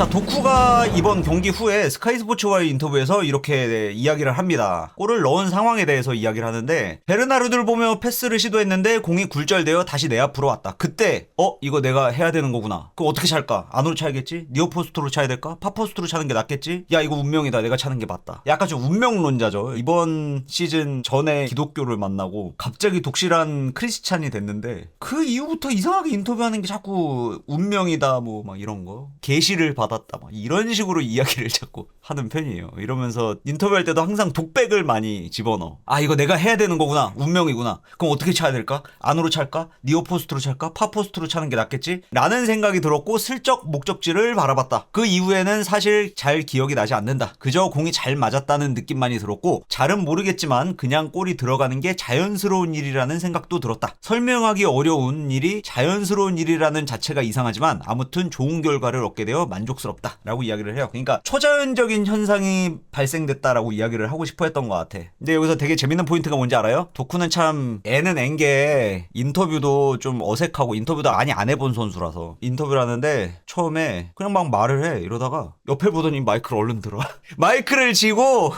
자, 도쿠가 이번 경기 후에 스카이스포츠와의 인터뷰에서 이렇게 이야기를 합니다. 골을 넣은 상황에 대해서 이야기를 하는데, 베르나르를 보며 패스를 시도했는데 공이 굴절되어 다시 내 앞으로 왔다. 그때 이거 내가 해야 되는 거구나. 그거 어떻게 찰까? 안으로 차야겠지? 니어포스트로 차야 될까? 파포스트로 차는 게 낫겠지? 야, 이거 운명이다. 내가 차는 게 맞다. 약간 좀 운명론자죠. 이번 시즌 전에 기독교를 만나고 갑자기 독실한 크리스찬이 됐는데, 그 이후부터 이상하게 인터뷰하는 게 자꾸 운명이다 뭐 막 이런 거, 계시를 받았다 막 이런 식으로 이야기를 자꾸 하는 편이에요. 이러면서 인터뷰할 때도 항상 독백을 많이 집어넣어. 아, 이거 내가 해야 되는 거구나. 운명이구나. 그럼 어떻게 차야 될까? 안으로 찰까? 니어포스트로 찰까? 파포스트로 차는 게 낫겠지? 라는 생각이 들었고 슬쩍 목적지를 바라봤다. 그 이후에는 사실 잘 기억이 나지 않는다. 그저 공이 잘 맞았다는 느낌만이 들었고, 잘은 모르겠지만 그냥 골이 들어가는 게 자연스러운 일이라는 생각도 들었다. 설명하기 어려운 일이 자연스러운 일이라는 자체가 이상하지만 아무튼 좋은 결과를 얻게 되어 만족스럽다 라고 이야기를 해요. 그러니까 초자연적인 현상이 발생됐다라고 이야기를 하고 싶어 했던 것 같아. 근데 여기서 되게 재밌는 포인트가 뭔지 알아요? 도쿠는 참 애는 앤게 인터뷰도 좀 어색하고, 인터뷰도 많이 안 해본 선수라서 인터뷰를 하는데 처음에 그냥 막 말을 해. 이러다가 옆에 보더니 마이크를 얼른 들어. 마이크를 쥐고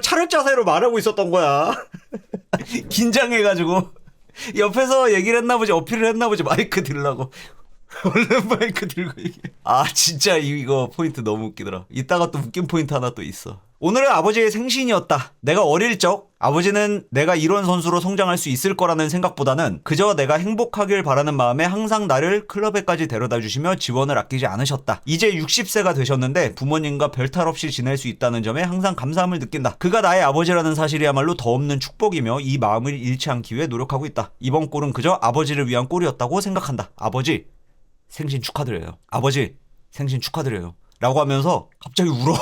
차렷 자세로 말하고 있었던 거야. 긴장해가지고 옆에서 얘기를 했나 보지, 어필을 했나 보지, 마이크 들라고. 얼른 마이크 들고 얘기해. 아, 진짜 이거 포인트 너무 웃기더라. 이따가 또 웃긴 포인트 하나 또 있어. 오늘은 아버지의 생신이었다. 내가 어릴 적 아버지는 내가 이런 선수로 성장할 수 있을 거라는 생각보다는 그저 내가 행복하길 바라는 마음에 항상 나를 클럽에까지 데려다 주시며 지원을 아끼지 않으셨다. 이제 60세가 되셨는데 부모님과 별탈 없이 지낼 수 있다는 점에 항상 감사함을 느낀다. 그가 나의 아버지라는 사실이야말로 더 없는 축복이며 이 마음을 잃지 않기 위해 노력하고 있다. 이번 골은 그저 아버지를 위한 골이었다고 생각한다. 아버지, 생신 축하드려요. 아버지, 생신 축하드려요. 라고 하면서 갑자기 울어.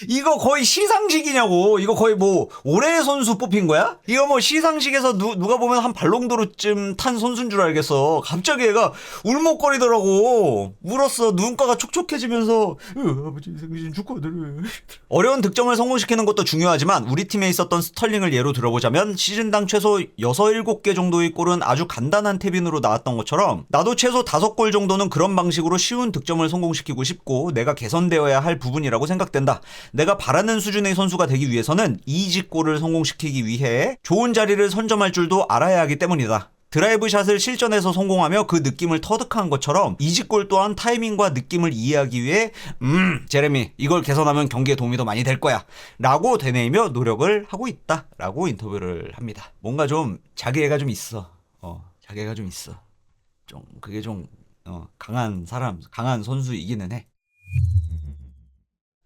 이거 거의 시상식이냐고. 이거 거의 뭐 올해의 선수 뽑힌 거야? 이거 뭐 시상식에서 누가 보면 한 발롱도르쯤 탄 선수인 줄 알겠어. 갑자기 얘가 울먹거리더라고. 울었어. 눈가가 촉촉해지면서 아버지 생신 축하드려요. 어려운 득점을 성공시키는 것도 중요하지만 우리 팀에 있었던 스털링을 예로 들어보자면 시즌당 최소 6, 7개 정도의 골은 아주 간단한 탭인으로 나왔던 것처럼 나도 최소 5골 정도는 그런 방식으로 쉬운 득점을 성공시키고 싶고 내가 개선되어야 할 부분이라고 생각된다. 내가 바라는 수준의 선수가 되기 위해서는 이직골을 성공시키기 위해 좋은 자리를 선점할 줄도 알아야 하기 때문이다. 드라이브 샷을 실전에서 성공하며 그 느낌을 터득한 것처럼 이직골 또한 타이밍과 느낌을 이해하기 위해 제레미, 이걸 개선하면 경기에 도움이 더 많이 될 거야 라고 되뇌이며 노력을 하고 있다 라고 인터뷰를 합니다. 뭔가 좀 자기애가 좀 있어. 자기애가 좀 있어. 좀 그게 좀 강한 사람, 강한 선수이기는 해.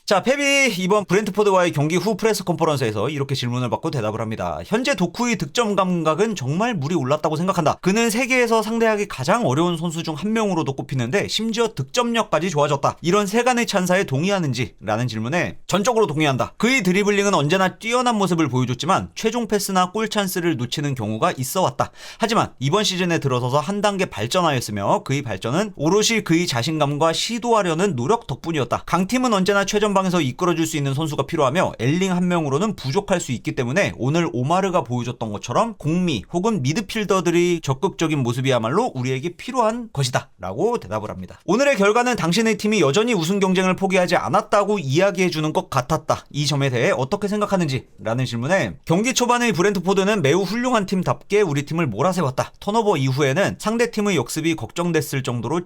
자, 펩이 이번 브렌트포드와의 경기 후 프레스 컨퍼런스에서 이렇게 질문을 받고 대답을 합니다. 현재 도쿠의 득점 감각은 정말 물이 올랐다고 생각한다. 그는 세계에서 상대하기 가장 어려운 선수 중 한 명으로도 꼽히는데 심지어 득점력까지 좋아졌다. 이런 세간의 찬사에 동의하는지? 라는 질문에 전적으로 동의한다. 그의 드리블링은 언제나 뛰어난 모습을 보여줬지만 최종 패스나 골 찬스를 놓치는 경우가 있어 왔다. 하지만 이번 시즌에 들어서서 한 단계 발전하였으며 그의 발전은 오롯이 그의 자신감과 시도하려는 노력 덕분이었다. 강팀은 언제나 최전방 에서 이끌어줄 수 있는 선수가 필요하며 엘링 한 명으로는 부족할 수 있기 때문에 오늘 오마르가 보여줬던 것처럼 공미 혹은 미드필더들이 적극적인 모습이야말로 우리에게 필요한 것이다 라고 대답을 합니다. 오늘의 결과는 당신의 팀이 여전히 우승 경쟁을 포기하지 않았다고 이야기해주는 것 같았다. 이 점에 대해 어떻게 생각하는지? 라는 질문에 경기 초반의 브렌트포드는 매우 훌륭한 팀답게 우리 팀을 몰아세웠다. 턴오버 이후에는 상대팀의 역습이 걱정됐을 정도로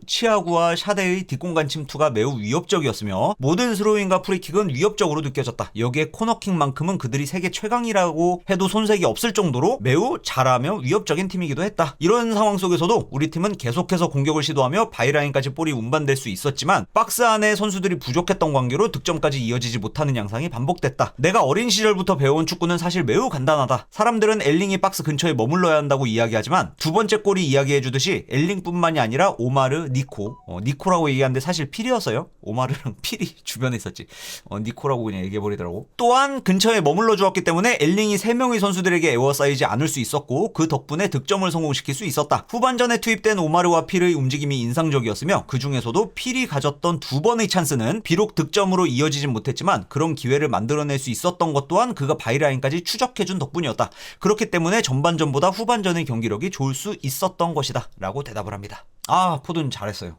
치아구와 샤데의 뒷공간 침투가 매우 위협적이었으며 모든 스로잉과 프리킥은 위협적으로 느껴졌다. 여기에 코너킥만큼은 그들이 세계 최강이라고 해도 손색이 없을 정도로 매우 잘하며 위협적인 팀이기도 했다. 이런 상황 속에서도 우리 팀은 계속해서 공격을 시도하며 바이라인까지 볼이 운반될 수 있었지만 박스 안에 선수들이 부족했던 관계로 득점까지 이어지지 못하는 양상이 반복됐다. 내가 어린 시절부터 배워온 축구는 사실 매우 간단하다. 사람들은 엘링이 박스 근처에 머물러야 한다고 이야기하지만 두 번째 골이 이야기해주듯이 엘링뿐만이 아니라 오마르, 니코라고 얘기하는데 사실 필이었어요. 오마르랑 필이 주변에 있었지. 니코라고 그냥 얘기해버리더라고. 또한 근처에 머물러 주었기 때문에 엘링이 3명의 선수들에게 에워싸이지 않을 수 있었고 그 덕분에 득점을 성공시킬 수 있었다. 후반전에 투입된 오마르와 필의 움직임이 인상적이었으며 그 중에서도 필이 가졌던 2번의 찬스는 비록 득점으로 이어지진 못했지만 그런 기회를 만들어낼 수 있었던 것 또한 그가 바이라인까지 추적해준 덕분이었다. 그렇기 때문에 전반전보다 후반전의 경기력이 좋을 수 있었던 것이다 라고 대답을 합니다. 아, 포든 잘했어요.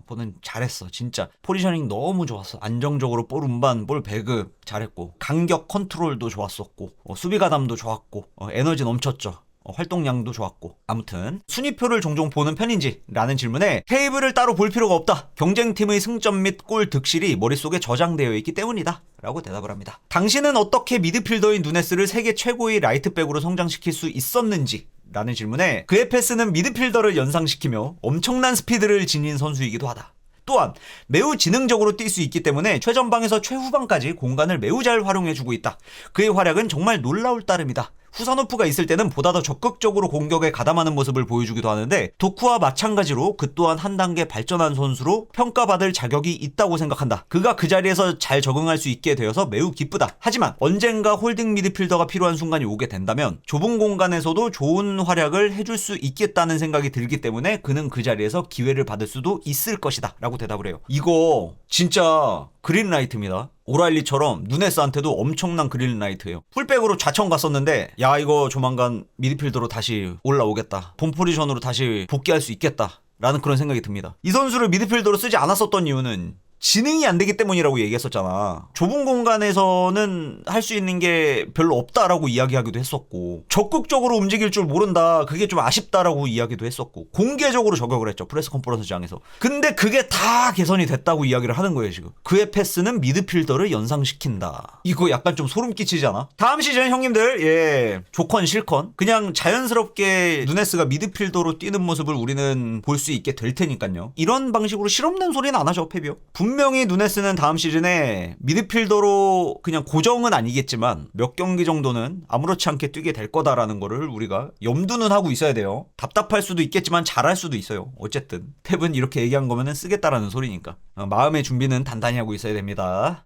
포는 잘했어. 진짜 포지셔닝 너무 좋았어. 안정적으로 볼 운반, 볼 배급 잘했고, 간격 컨트롤도 좋았었고, 수비 가담도 좋았고, 에너지 넘쳤죠. 활동량도 좋았고. 아무튼 순위표를 종종 보는 편인지? 라는 질문에 테이블을 따로 볼 필요가 없다. 경쟁팀의 승점 및 골 득실이 머릿속에 저장되어 있기 때문이다. 라고 대답을 합니다. 당신은 어떻게 미드필더인 누네스를 세계 최고의 라이트백으로 성장시킬 수 있었는지? 라는 질문에 그의 패스는 미드필더를 연상시키며 엄청난 스피드를 지닌 선수이기도 하다. 또한 매우 지능적으로 뛸 수 있기 때문에 최전방에서 최후방까지 공간을 매우 잘 활용해주고 있다. 그의 활약은 정말 놀라울 따름이다. 후사노프가 있을 때는 보다 더 적극적으로 공격에 가담하는 모습을 보여주기도 하는데 도쿠와 마찬가지로 그 또한 한 단계 발전한 선수로 평가받을 자격이 있다고 생각한다. 그가 그 자리에서 잘 적응할 수 있게 되어서 매우 기쁘다. 하지만 언젠가 홀딩 미드필더가 필요한 순간이 오게 된다면 좁은 공간에서도 좋은 활약을 해줄 수 있겠다는 생각이 들기 때문에 그는 그 자리에서 기회를 받을 수도 있을 것이다. 라고 대답을 해요. 이거 진짜 그린라이트입니다. 오라일리처럼 누네스한테도 엄청난 그린라이트예요. 풀백으로 좌천 갔었는데 야 이거 조만간 미드필더로 다시 올라오겠다. 본 포지션으로 다시 복귀할 수 있겠다. 라는 그런 생각이 듭니다. 이 선수를 미드필더로 쓰지 않았었던 이유는 지능이 안 되기 때문이라고 얘기했었잖아. 좁은 공간에서는 할 수 있는 게 별로 없다라고 이야기하기도 했었고, 적극적으로 움직일 줄 모른다, 그게 좀 아쉽다라고 이야기도 했었고, 공개적으로 저격을 했죠, 프레스 컨퍼런스장에서. 근데 그게 다 개선이 됐다고 이야기를 하는 거예요. 지금 그의 패스는 미드필더를 연상시킨다. 이거 약간 좀 소름 끼치지 않아? 다음 시즌 형님들, 조컨 실컨 그냥 자연스럽게 누네스가 미드필더로 뛰는 모습을 우리는 볼 수 있게 될 테니까요. 이런 방식으로 실없는 소리는 안 하죠, 페비오. 분명히 누네스는 다음 시즌에 미드필더로 그냥 고정은 아니겠지만 몇 경기 정도는 아무렇지 않게 뛰게 될 거다라는 거를 우리가 염두는 하고 있어야 돼요. 답답할 수도 있겠지만 잘할 수도 있어요. 어쨌든 펩은 이렇게 얘기한 거면은 쓰겠다라는 소리니까 마음의 준비는 단단히 하고 있어야 됩니다.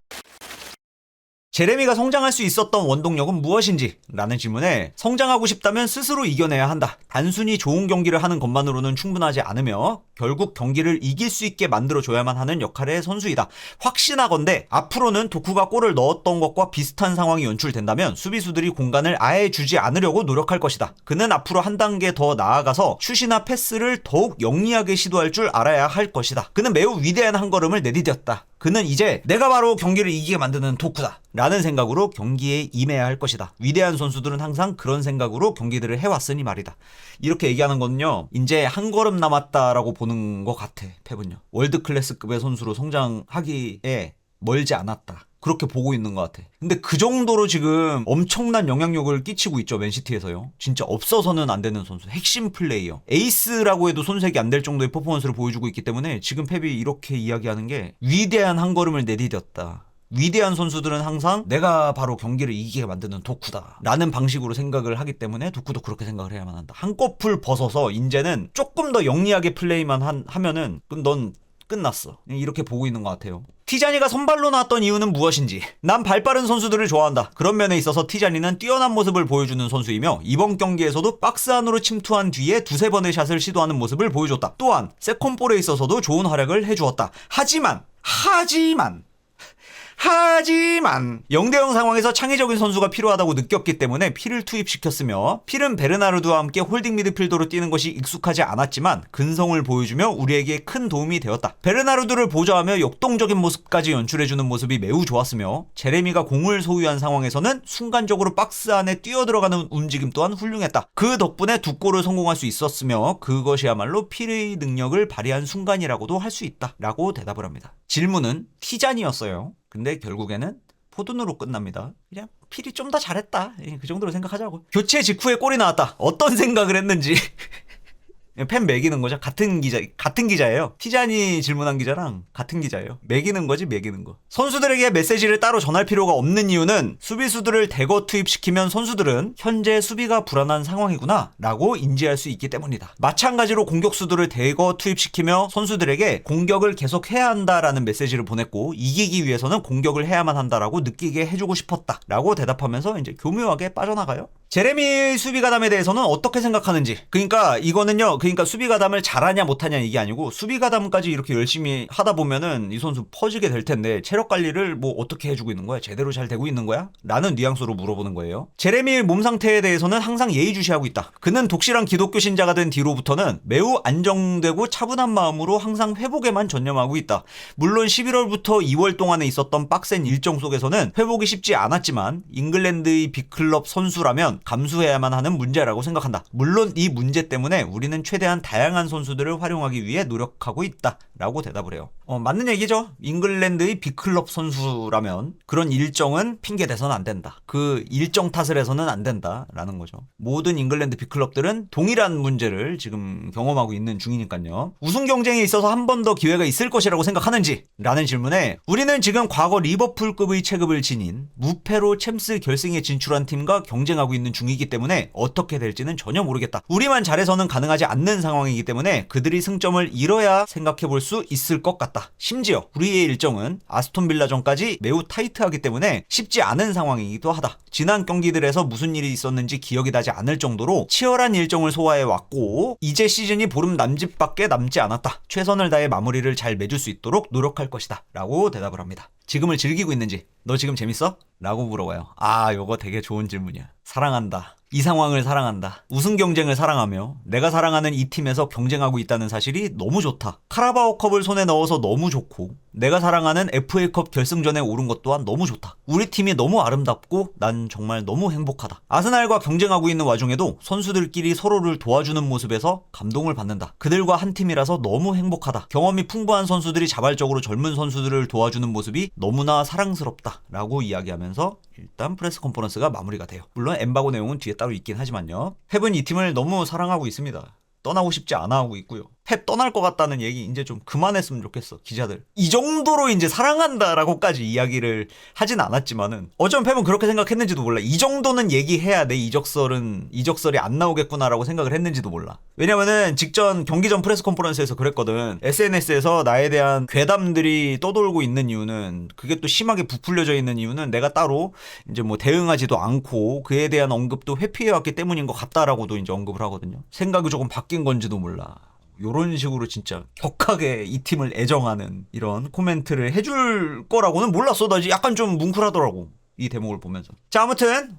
제레미가 성장할 수 있었던 원동력은 무엇인지? 라는 질문에 성장하고 싶다면 스스로 이겨내야 한다. 단순히 좋은 경기를 하는 것만으로는 충분하지 않으며 결국 경기를 이길 수 있게 만들어줘야만 하는 역할의 선수이다. 확신하건대 앞으로는 도쿠가 골을 넣었던 것과 비슷한 상황이 연출된다면 수비수들이 공간을 아예 주지 않으려고 노력할 것이다. 그는 앞으로 한 단계 더 나아가서 슛이나 패스를 더욱 영리하게 시도할 줄 알아야 할 것이다. 그는 매우 위대한 한 걸음을 내디뎠다. 그는 이제 내가 바로 경기를 이기게 만드는 도쿠다. 라는 생각으로 경기에 임해야 할 것이다. 위대한 선수들은 항상 그런 생각으로 경기들을 해왔으니 말이다. 이렇게 얘기하는 거는요, 이제 한 걸음 남았다라고 보는 것 같아, 펩은요. 월드 클래스급의 선수로 성장하기에 멀지 않았다. 그렇게 보고 있는 것 같아. 근데 그 정도로 지금 엄청난 영향력을 끼치고 있죠, 맨시티에서요. 진짜 없어서는 안 되는 선수, 핵심 플레이어, 에이스라고 해도 손색이 안 될 정도의 퍼포먼스를 보여주고 있기 때문에 지금 펩이 이렇게 이야기하는 게 위대한 한 걸음을 내디뎠다. 위대한 선수들은 항상 내가 바로 경기를 이기게 만드는 도쿠다 라는 방식으로 생각을 하기 때문에 도쿠도 그렇게 생각을 해야만 한다. 한꺼풀 벗어서 이제는 조금 더 영리하게 플레이만 하면은 그럼 넌 끝났어. 이렇게 보고 있는 것 같아요. 티자니가 선발로 나왔던 이유는 무엇인지? 난 발빠른 선수들을 좋아한다. 그런 면에 있어서 티자니는 뛰어난 모습을 보여주는 선수이며 이번 경기에서도 박스 안으로 침투한 뒤에 두세 번의 샷을 시도하는 모습을 보여줬다. 또한 세컨볼에 있어서도 좋은 활약을 해주었다. 하지만 0대0 상황에서 창의적인 선수가 필요하다고 느꼈기 때문에 필을 투입시켰으며 필은 베르나르도와 함께 홀딩 미드필더로 뛰는 것이 익숙하지 않았지만 근성을 보여주며 우리에게 큰 도움이 되었다. 베르나르도를 보좌하며 역동적인 모습까지 연출해주는 모습이 매우 좋았으며 제레미가 공을 소유한 상황에서는 순간적으로 박스 안에 뛰어들어가는 움직임 또한 훌륭했다. 그 덕분에 두 골을 성공할 수 있었으며 그것이야말로 필의 능력을 발휘한 순간이라고도 할 수 있다. 라고 대답을 합니다. 질문은 티잔이었어요. 근데 결국에는 포든으로 끝납니다. 그냥 필이 좀 더 잘했다. 그 정도로 생각하자고. 교체 직후에 골이 나왔다. 어떤 생각을 했는지 팬 매기는 거죠. 같은 기자예요. 티자니 질문한 기자랑 같은 기자예요. 매기는 거지, 매기는 거. 선수들에게 메시지를 따로 전할 필요가 없는 이유는 수비수들을 대거 투입시키면 선수들은 현재 수비가 불안한 상황이구나 라고 인지할 수 있기 때문이다. 마찬가지로 공격수들을 대거 투입시키며 선수들에게 공격을 계속해야 한다라는 메시지를 보냈고 이기기 위해서는 공격을 해야만 한다라고 느끼게 해주고 싶었다 라고 대답하면서 이제 교묘하게 빠져나가요. 제레미의 수비 가담에 대해서는 어떻게 생각하는지. 그러니까 이거는요, 그러니까 수비 가담을 잘하냐 못하냐 이게 아니고 수비 가담까지 이렇게 열심히 하다 보면은 이 선수 퍼지게 될 텐데 체력 관리를 뭐 어떻게 해주고 있는 거야? 제대로 잘 되고 있는 거야? 라는 뉘앙스로 물어보는 거예요. 제레미의 몸 상태에 대해서는 항상 예의주시하고 있다. 그는 독실한 기독교 신자가 된 뒤로부터는 매우 안정되고 차분한 마음으로 항상 회복에만 전념하고 있다. 물론 11월부터 2월 동안에 있었던 빡센 일정 속에서는 회복이 쉽지 않았지만 잉글랜드의 빅클럽 선수라면 감수해야만 하는 문제라고 생각한다. 물론 이 문제 때문에 우리는 최대한 다양한 선수들을 활용하기 위해 노력하고 있다. 라고 대답을 해요. 맞는 얘기죠. 잉글랜드의 빅클럽 선수라면 그런 일정은 핑계대서는 안 된다. 그 일정 탓을 해서는 안 된다. 라는 거죠. 모든 잉글랜드 빅클럽들은 동일한 문제를 지금 경험하고 있는 중이니까요. 우승 경쟁에 있어서 한 번 더 기회가 있을 것이라고 생각하는지? 라는 질문에 우리는 지금 과거 리버풀급의 체급을 지닌 무패로 챔스 결승에 진출한 팀과 경쟁하고 있는 중이기 때문에 어떻게 될지는 전혀 모르겠다. 우리만 잘해서는 가능하지 않는 상황이기 때문에 그들이 승점을 잃어야 생각해 볼 수 있을 것 같다. 심지어 우리의 일정은 아스톤 빌라전까지 매우 타이트하기 때문에 쉽지 않은 상황이기도 하다. 지난 경기들에서 무슨 일이 있었는지 기억이 나지 않을 정도로 치열한 일정을 소화해 왔고 이제 시즌이 보름 남짓밖에 남지 않았다. 최선을 다해 마무리를 잘 맺을 수 있도록 노력할 것이다. 라고 대답을 합니다. 지금을 즐기고 있는지, 너 지금 재밌어? 라고 물어봐요. 요거 되게 좋은 질문이야. 사랑한다. 이 상황을 사랑한다. 우승 경쟁을 사랑하며 내가 사랑하는 이 팀에서 경쟁하고 있다는 사실이 너무 좋다. 카라바오컵을 손에 넣어서 너무 좋고 내가 사랑하는 FA컵 결승전에 오른 것 또한 너무 좋다. 우리 팀이 너무 아름답고 난 정말 너무 행복하다. 아스날과 경쟁하고 있는 와중에도 선수들끼리 서로를 도와주는 모습에서 감동을 받는다. 그들과 한 팀이라서 너무 행복하다. 경험이 풍부한 선수들이 자발적으로 젊은 선수들을 도와주는 모습이 너무나 사랑스럽다. 라고 이야기하면서 일단 프레스 컨퍼런스가 마무리가 돼요. 물론 엠바고 내용은 뒤에 따로 있긴 하지만요. 펩은 이 팀을 너무 사랑하고 있습니다. 떠나고 싶지 않아 하고 있고요. 펩 떠날 것 같다는 얘기 이제 좀 그만했으면 좋겠어. 기자들. 이 정도로 이제 사랑한다라고까지 이야기를 하진 않았지만은 어쩌면 펩은 그렇게 생각했는지도 몰라. 이 정도는 얘기해야 내 이적설이 안 나오겠구나라고 생각을 했는지도 몰라. 왜냐면은 직전 경기 전 프레스 컨퍼런스에서 그랬거든. SNS에서 나에 대한 괴담들이 떠돌고 있는 이유는 그게 또 심하게 부풀려져 있는 이유는 내가 따로 이제 뭐 대응하지도 않고 그에 대한 언급도 회피해왔기 때문인 것 같다라고도 이제 언급을 하거든요. 생각이 조금 바뀐 건지도 몰라. 요런 식으로 진짜 격하게 이 팀을 애정하는 이런 코멘트를 해줄 거라고는 몰랐어. 나 약간 좀 뭉클하더라고. 이 대목을 보면서. 자, 아무튼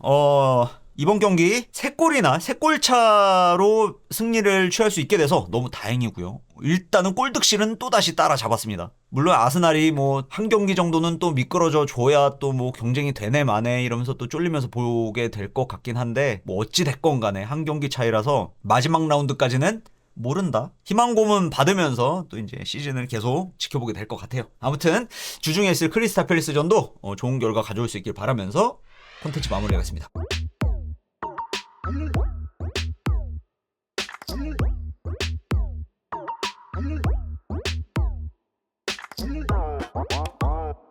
이번 경기 3골이나 3골차로 승리를 취할 수 있게 돼서 너무 다행이고요. 일단은 골득실은 또다시 따라잡았습니다. 물론 아스날이 뭐 한 경기 정도는 또 미끄러져 줘야 또 뭐 경쟁이 되네 마네 이러면서 또 쫄리면서 보게 될 것 같긴 한데 뭐 어찌 됐건 간에 한 경기 차이라서 마지막 라운드까지는 모른다. 희망 고문 받으면서 또 이제 시즌을 계속 지켜보게 될 것 같아요. 아무튼 주중에 있을 크리스탈 팰리스전도 좋은 결과 가져올 수 있길 바라면서 콘텐츠 마무리하겠습니다.